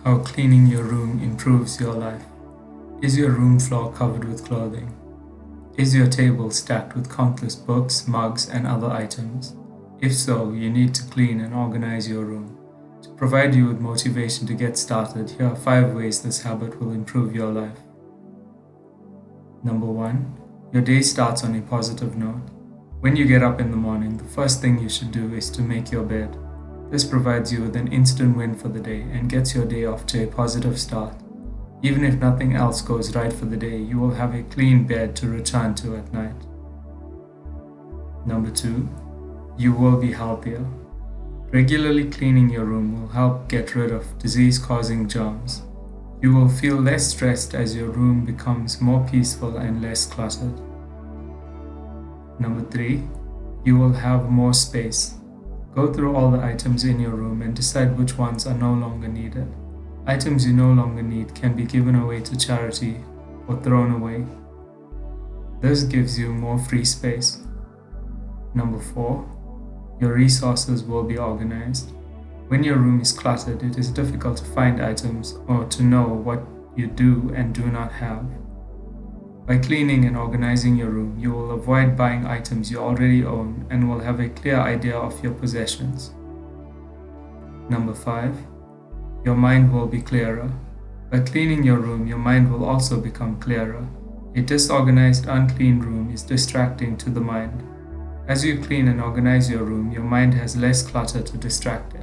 How cleaning your room improves your life. Is your room floor covered with clothing? Is your table stacked with countless books, mugs, and other items? If so, you need to clean and organize your room. To provide you with motivation to get started, here are 5 ways this habit will improve your life. Number 1. Your day starts on a positive note. When you get up in the morning, the first thing you should do is to make your bed. This provides you with an instant win for the day and gets your day off to a positive start. Even if nothing else goes right for the day, you will have a clean bed to return to at night. Number 2. You will be healthier. Regularly cleaning your room will help get rid of disease-causing germs. You will feel less stressed as your room becomes more peaceful and less cluttered. Number 3. You will have more space. Go through all the items in your room and decide which ones are no longer needed. Items you no longer need can be given away to charity or thrown away. This gives you more free space. Number 4. Your resources will be organized. When your room is cluttered, it is difficult to find items or to know what you do and do not have. By cleaning and organizing your room, you will avoid buying items you already own and will have a clear idea of your possessions. Number 5. Your mind will be clearer. By cleaning your room, your mind will also become clearer. A disorganized, unclean room is distracting to the mind. As you clean and organize your room, your mind has less clutter to distract